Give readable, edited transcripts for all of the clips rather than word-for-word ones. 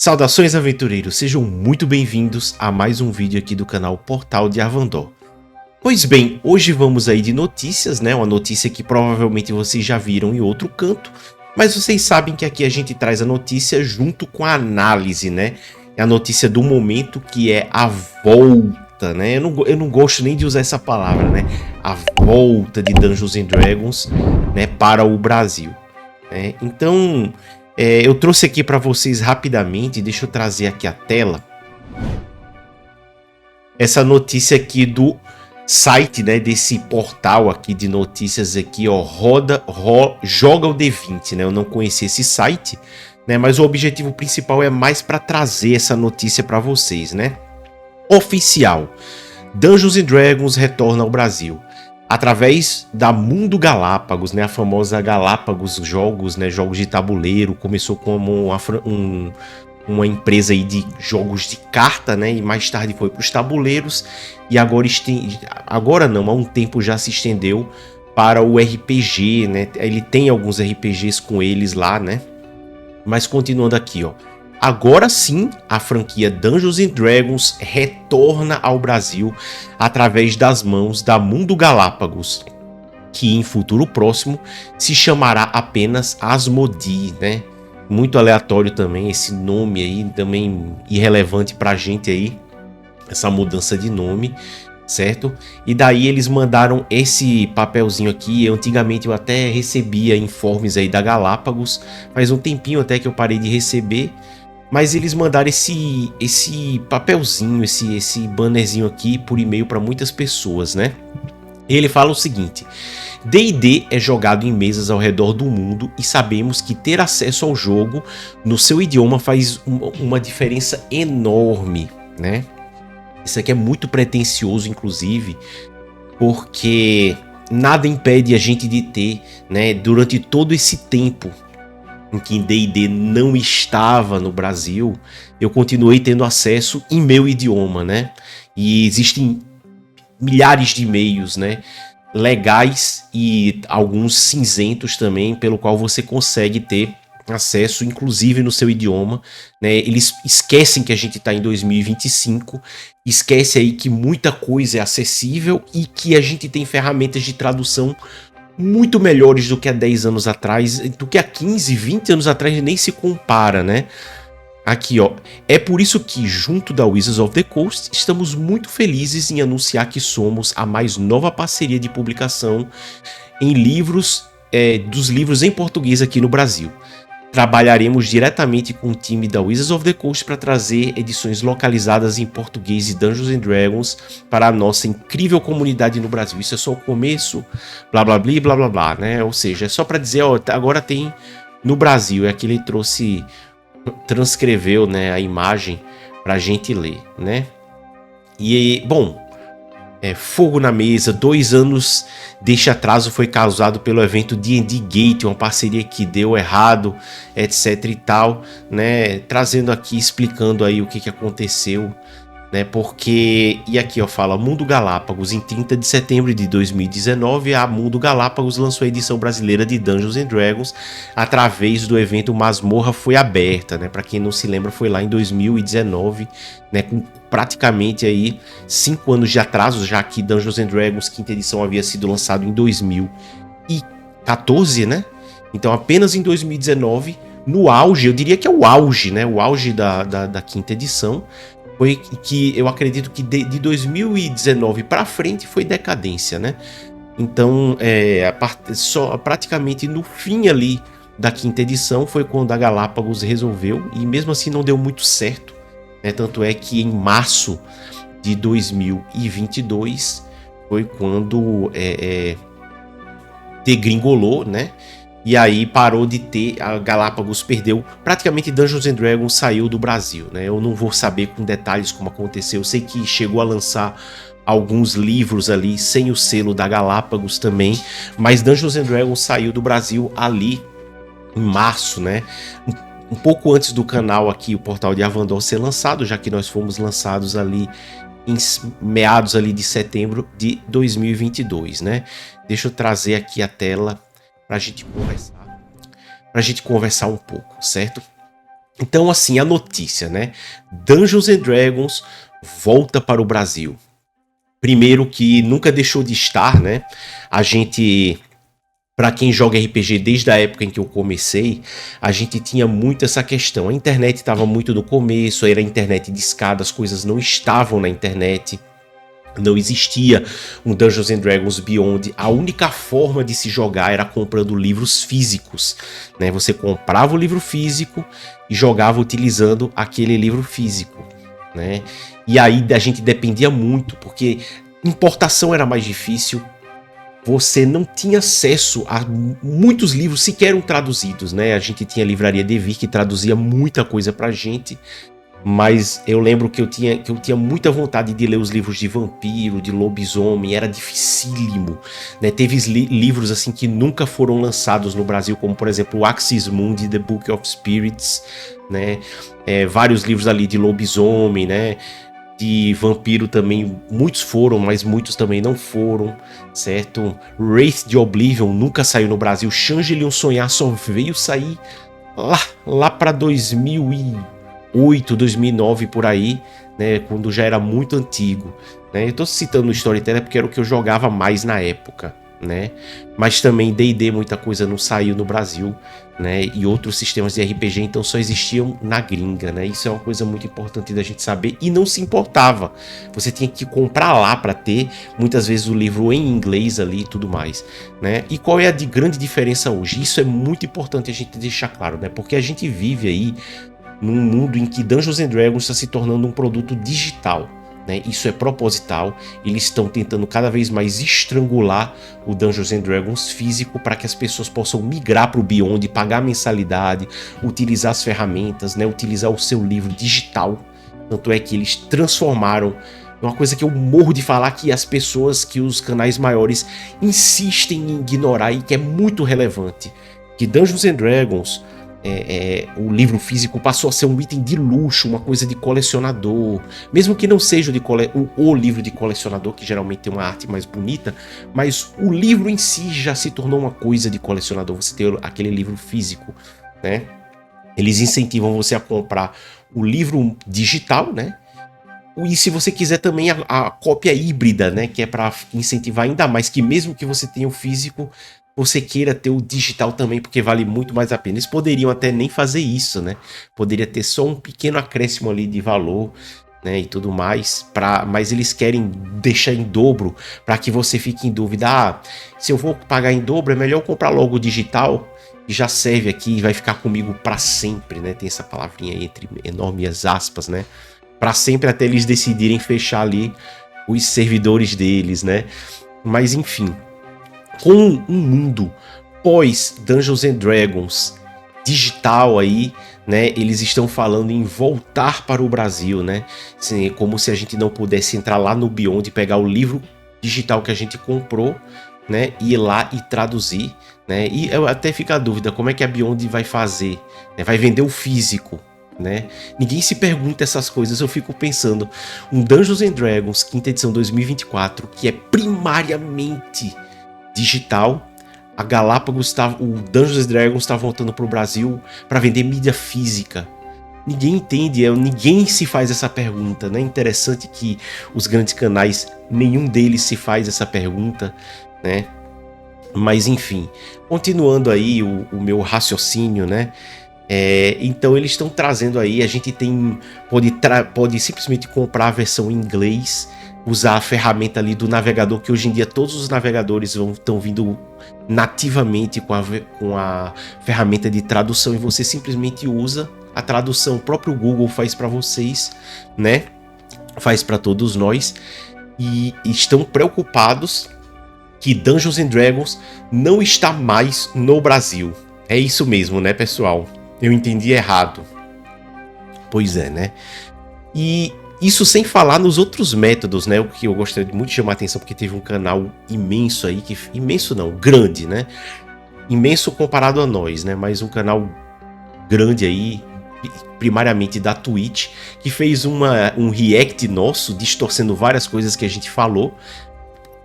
Saudações, aventureiros, sejam muito bem-vindos a mais um vídeo aqui do canal Portal de Arvandor. Pois bem, hoje vamos aí de notícias, né? Uma notícia que provavelmente vocês já viram em outro canto, mas vocês sabem que aqui a gente traz a notícia junto com a análise, né? É a notícia do momento, que é a volta, né? Eu não gosto nem de usar essa palavra, né? A volta de Dungeons & Dragons, né, para o Brasil, né? Então, eu trouxe aqui para vocês rapidamente, deixa eu trazer aqui a tela, essa notícia aqui do site, né, desse portal aqui de notícias aqui, ó, Joga o D20, né? Eu não conhecia esse site, né, mas o objetivo principal é mais para trazer essa notícia para vocês, né? Oficial: Dungeons & Dragons retorna ao Brasil através da Mundo Galápagos, né, a famosa Galápagos Jogos, né, jogos de tabuleiro. Começou como uma empresa aí de jogos de carta, né, e mais tarde foi para os tabuleiros, e agora não, há um tempo já se estendeu para o RPG, né? Ele tem alguns RPGs com eles lá, né? Mas continuando aqui, ó, agora sim a franquia Dungeons & Dragons retorna ao Brasil através das mãos da Mundo Galápagos, que em futuro próximo se chamará apenas Asmodee, né? Muito aleatório também esse nome aí, também irrelevante pra gente aí, essa mudança de nome, certo? E daí eles mandaram esse papelzinho aqui. Antigamente eu até recebia informes aí da Galápagos, faz um tempinho até que eu parei de receber, mas eles mandaram esse papelzinho, esse bannerzinho aqui por e-mail para muitas pessoas, né? Ele fala o seguinte: D&D é jogado em mesas ao redor do mundo e sabemos que ter acesso ao jogo no seu idioma faz uma diferença enorme, né? Isso aqui é muito pretensioso, inclusive, porque nada impede a gente de ter, né, durante todo esse tempo em que D&D não estava no Brasil, eu continuei tendo acesso em meu idioma, né? E existem milhares de meios, né, legais e alguns cinzentos também, pelo qual você consegue ter acesso, inclusive no seu idioma, né? Eles esquecem que a gente está em 2025, esquece aí que muita coisa é acessível e que a gente tem ferramentas de tradução muito melhores do que há 10 anos atrás, do que há 15, 20 anos atrás, nem se compara, né? Aqui, ó, é por isso que, junto da Wizards of the Coast, estamos muito felizes em anunciar que somos a mais nova parceria de publicação em livros, dos livros em português aqui no Brasil. Trabalharemos diretamente com o time da Wizards of the Coast para trazer edições localizadas em português de Dungeons & Dragons para a nossa incrível comunidade no Brasil. Isso é só o começo, blá blá blá blá blá blá, né? Ou seja, é só para dizer, ó, agora tem no Brasil. É que ele transcreveu, né, a imagem para a gente ler, né? E, bom, fogo na mesa. 2 anos deste atraso foi causado pelo evento D&D Gate, uma parceria que deu errado, etc e tal, né? Trazendo aqui, explicando aí o que aconteceu, né? Porque, e aqui ó, fala Mundo Galápagos: em 30 de setembro de 2019, a Mundo Galápagos lançou a edição brasileira de Dungeons & Dragons através do evento Masmorra Foi Aberta, né? Para quem não se lembra, foi lá em 2019, né? Com praticamente aí 5 anos de atraso, já que Dungeons & Dragons quinta edição havia sido lançado em 2014, né? Então apenas em 2019, no auge, eu diria que é o auge, né? O auge da quinta edição, foi que eu acredito que de 2019 para frente foi decadência, né? Então, só praticamente no fim ali da quinta edição foi quando a Galápagos resolveu, e mesmo assim não deu muito certo, né? Tanto é que em março de 2022 foi quando degringolou, né? E aí parou de ter, a Galápagos perdeu, praticamente Dungeons & Dragons saiu do Brasil, né? Eu não vou saber com detalhes como aconteceu, eu sei que chegou a lançar alguns livros ali sem o selo da Galápagos também, mas Dungeons & Dragons saiu do Brasil ali em março, né? Um pouco antes do canal aqui, o Portal de Arvandor, ser lançado, já que nós fomos lançados ali em meados ali de setembro de 2022, né? Deixa eu trazer aqui a tela pra gente conversar um pouco, certo? Então, assim, a notícia, né? Dungeons and Dragons volta para o Brasil. Primeiro que nunca deixou de estar, né? A gente, para quem joga RPG desde a época em que eu comecei, a gente tinha muito essa questão. A internet estava muito no começo, era a internet de escada, as coisas não estavam na internet. Não existia um Dungeons and Dragons Beyond. A única forma de se jogar era comprando livros físicos, né? Você comprava o livro físico e jogava utilizando aquele livro físico, né? E aí a gente dependia muito, porque importação era mais difícil. Você não tinha acesso a muitos livros sequer eram traduzidos, né? A gente tinha a Livraria Devir, que traduzia muita coisa pra gente. Mas eu lembro que eu tinha muita vontade de ler os livros de vampiro, de lobisomem, era dificílimo, né? Teve livros assim que nunca foram lançados no Brasil, como por exemplo o Axis Mundi, The Book of Spirits, né? Vários livros ali de lobisomem, né? De vampiro também, muitos foram, mas muitos também não foram, certo? Wraith de Oblivion nunca saiu no Brasil, Shangelion Sonhar só veio sair lá para 2008, 2009 por aí, né, quando já era muito antigo, né? Eu tô citando o Storyteller porque era o que eu jogava mais na época, né? Mas também D&D muita coisa não saiu no Brasil, né? E outros sistemas de RPG então só existiam na gringa, né? Isso é uma coisa muito importante da gente saber e não se importava. Você tinha que comprar lá para ter muitas vezes o livro em inglês ali e tudo mais, né? E qual é a grande diferença hoje? Isso é muito importante a gente deixar claro, né? Porque a gente vive aí num mundo em que Dungeons and Dragons está se tornando um produto digital, né? Isso é proposital. Eles estão tentando cada vez mais estrangular o Dungeons and Dragons físico para que as pessoas possam migrar para o Beyond, pagar mensalidade, utilizar as ferramentas, né? Utilizar o seu livro digital. Tanto é que eles transformaram. Uma coisa que eu morro de falar, que as pessoas, que os canais maiores insistem em ignorar e que é muito relevante, que Dungeons and Dragons, o livro físico passou a ser um item de luxo, uma coisa de colecionador, mesmo que não seja o livro de colecionador, que geralmente tem uma arte mais bonita, mas o livro em si já se tornou uma coisa de colecionador, você tem aquele livro físico, né? Eles incentivam você a comprar o livro digital, né? E se você quiser também a cópia híbrida, né? Que é para incentivar ainda mais que mesmo que você tenha o físico, você queira ter o digital também, porque vale muito mais a pena. Eles poderiam até nem fazer isso, né? Poderia ter só um pequeno acréscimo ali de valor, né? E tudo mais, mas eles querem deixar em dobro para que você fique em dúvida. Ah, se eu vou pagar em dobro, é melhor eu comprar logo o digital, que já serve aqui e vai ficar comigo para sempre, né? Tem essa palavrinha aí entre enormes aspas, né? Para sempre, até eles decidirem fechar ali os servidores deles, né? Mas enfim, com um mundo pós Dungeons and Dragons digital aí, né? Eles estão falando em voltar para o Brasil, né? Assim, como se a gente não pudesse entrar lá no Beyond e pegar o livro digital que a gente comprou, né? Ir lá e traduzir, né? E eu até fico a dúvida, como é que a Beyond vai fazer? Né? Vai vender o físico, né? Ninguém se pergunta essas coisas. Eu fico pensando, um Dungeons and Dragons quinta edição 2024, que é primariamente digital, a Galápagos o Dungeons and Dragons está voltando para o Brasil para vender mídia física. Ninguém entende, ninguém se faz essa pergunta, né? Interessante que os grandes canais, nenhum deles se faz essa pergunta, né? Mas enfim, continuando aí o meu raciocínio, né? Então eles estão trazendo aí, a gente pode simplesmente comprar a versão em inglês, usar a ferramenta ali do navegador, que hoje em dia todos os navegadores estão vindo nativamente com a ferramenta de tradução, e você simplesmente usa a tradução. O próprio Google faz para vocês, né? Faz para todos nós, e estão preocupados que Dungeons and Dragons não está mais no Brasil. É isso mesmo, né, pessoal? Eu entendi errado. Pois é, né? E isso sem falar nos outros métodos, né? O que eu gostaria muito de chamar a atenção, porque teve um canal imenso aí, imenso não, grande, né? Imenso comparado a nós, né? Mas um canal grande aí, primariamente da Twitch, que fez um react nosso, distorcendo várias coisas que a gente falou.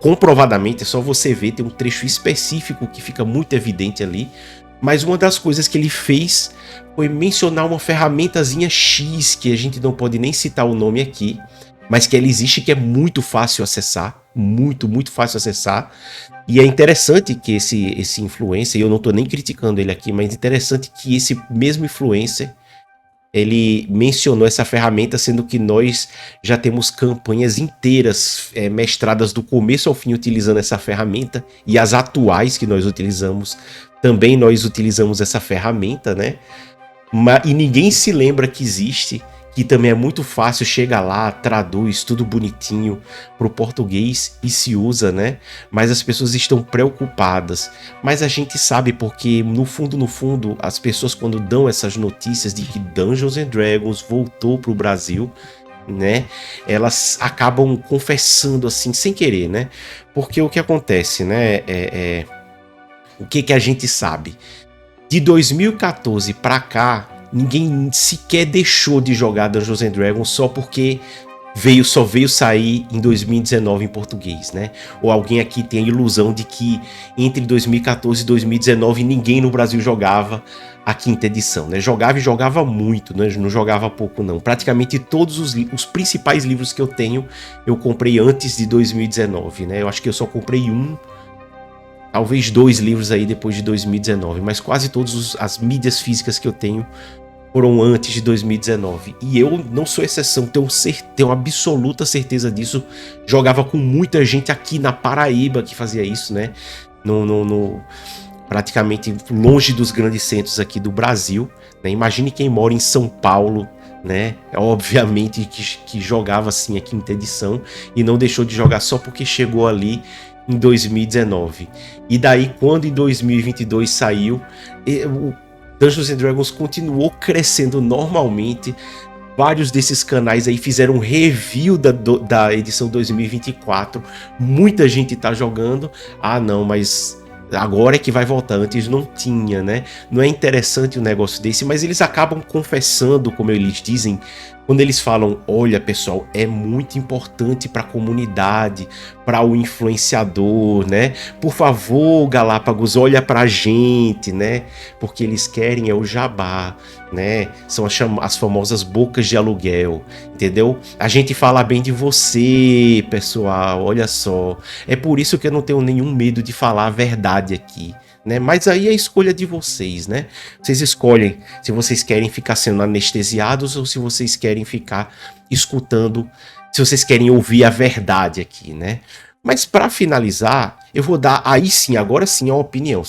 Comprovadamente, é só você ver, tem um trecho específico que fica muito evidente ali, mas uma das coisas que ele fez foi mencionar uma ferramentazinha X, que a gente não pode nem citar o nome aqui, mas que ela existe, que é muito fácil acessar, muito fácil acessar. E é interessante que esse influencer, e eu não estou nem criticando ele aqui, mas é interessante que esse mesmo influencer, ele mencionou essa ferramenta, sendo que nós já temos campanhas inteiras mestradas do começo ao fim utilizando essa ferramenta, e as atuais que nós utilizamos, também nós utilizamos essa ferramenta, né? E ninguém se lembra que existe, que também é muito fácil, chega lá, traduz tudo bonitinho para o português e se usa, né? Mas as pessoas estão preocupadas. Mas a gente sabe porque, no fundo, as pessoas quando dão essas notícias de que Dungeons and Dragons voltou para o Brasil, né? Elas acabam confessando assim, sem querer, né? Porque o que acontece, né? O que a gente sabe? De 2014 para cá, ninguém sequer deixou de jogar Dungeons and Dragons só porque só veio sair em 2019 em português, né? Ou alguém aqui tem a ilusão de que entre 2014 e 2019 ninguém no Brasil jogava a quinta edição, né? Jogava e jogava muito, né? Não jogava pouco não. Praticamente todos os principais livros que eu tenho, eu comprei antes de 2019, né? Eu acho que eu só comprei talvez 2 livros aí depois de 2019, mas quase todas as mídias físicas que eu tenho foram antes de 2019. E eu não sou exceção, tenho absoluta certeza disso. Jogava com muita gente aqui na Paraíba que fazia isso, né? Praticamente longe dos grandes centros aqui do Brasil, né? Imagine quem mora em São Paulo, né? Obviamente que jogava assim a quinta edição e não deixou de jogar só porque chegou ali em 2019. E daí, quando em 2022 saiu, o Dungeons and Dragons continuou crescendo normalmente. Vários desses canais aí fizeram um review da edição 2024. Muita gente tá jogando. Ah, não, mas agora é que vai voltar. Antes não tinha, né? Não é interessante um negócio desse, mas eles acabam confessando, como eles dizem, quando eles falam, olha pessoal, é muito importante para a comunidade, para o influenciador, né? Por favor, Galápagos, olha para a gente, né? Porque eles querem o jabá, né? São as famosas bocas de aluguel, entendeu? A gente fala bem de você, pessoal, olha só. É por isso que eu não tenho nenhum medo de falar a verdade aqui, né? Mas aí é a escolha de vocês, né? Vocês escolhem se vocês querem ficar sendo anestesiados ou se vocês querem ficar escutando, se vocês querem ouvir a verdade aqui, né? Mas para finalizar, eu vou dar aí sim, agora sim, a opinião.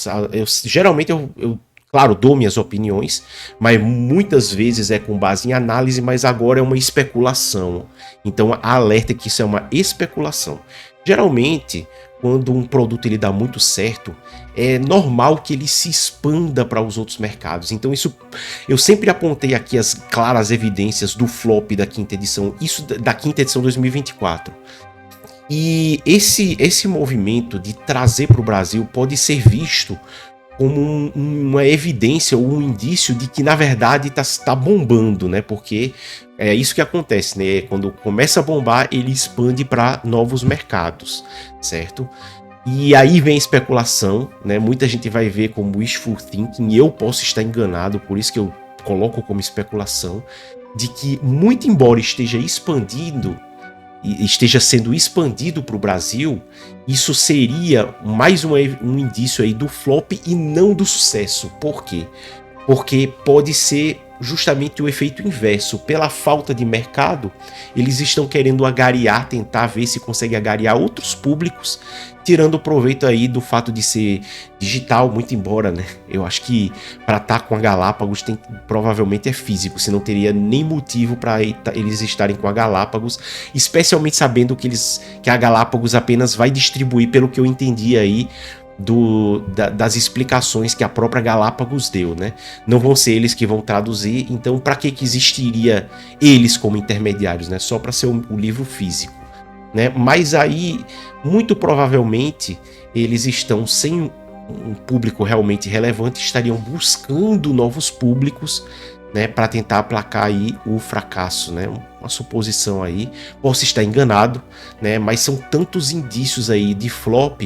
Geralmente eu claro, dou minhas opiniões, mas muitas vezes é com base em análise, mas agora é uma especulação. Então alerta que isso é uma especulação. Geralmente, quando um produto ele dá muito certo, é normal que ele se expanda para os outros mercados. Então isso, eu sempre apontei aqui as claras evidências do flop da quinta edição, isso da quinta edição 2024. E esse movimento de trazer para o Brasil pode ser visto como uma evidência ou um indício de que na verdade tá bombando, né? Porque é isso que acontece, né? Quando começa a bombar, ele expande para novos mercados, certo? E aí vem a especulação, né? Muita gente vai ver como wishful thinking, e eu posso estar enganado, por isso que eu coloco como especulação, de que muito embora esteja expandindo, esteja sendo expandido para o Brasil, isso seria mais um indício aí do flop e não do sucesso. Por quê? Porque pode ser justamente o efeito inverso. Pela falta de mercado, eles estão querendo agariar, tentar ver se consegue agariar outros públicos, tirando proveito aí do fato de ser digital, muito embora, né? Eu acho que para estar com a Galápagos provavelmente é físico, se não teria nem motivo para eles estarem com a Galápagos, especialmente sabendo que a Galápagos apenas vai distribuir, pelo que eu entendi aí, das explicações que a própria Galápagos deu, né? Não vão ser eles que vão traduzir, então para que existiria eles como intermediários, né? Só para ser o livro físico, né? Mas aí, muito provavelmente, eles estão sem um público realmente relevante, estariam buscando novos públicos, né, para tentar aplacar aí o fracasso, né? Uma suposição aí, posso estar enganado, né? Mas são tantos indícios aí de flop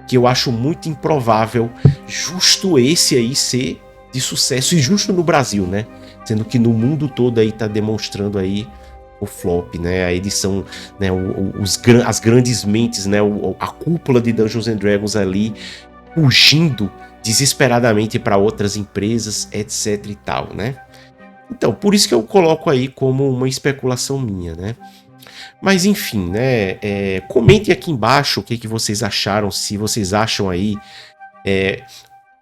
que eu acho muito improvável justo esse aí ser de sucesso, e justo no Brasil, né? Sendo que no mundo todo aí tá demonstrando aí o flop, né? A edição, né? As grandes mentes, né? A cúpula de Dungeons and Dragons ali fugindo desesperadamente para outras empresas, etc e tal, né? Então, por isso que eu coloco aí como uma especulação minha, né? Mas enfim, né? Comentem aqui embaixo o que vocês acharam, se vocês acham aí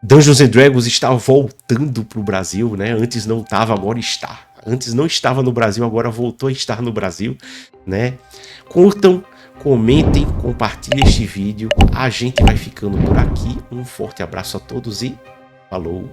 Dungeons and Dragons está voltando para o Brasil, né? Antes não estava, agora está. Antes não estava no Brasil, agora voltou a estar no Brasil, né? Curtam, comentem, compartilhem este vídeo. A gente vai ficando por aqui. Um forte abraço a todos e falou!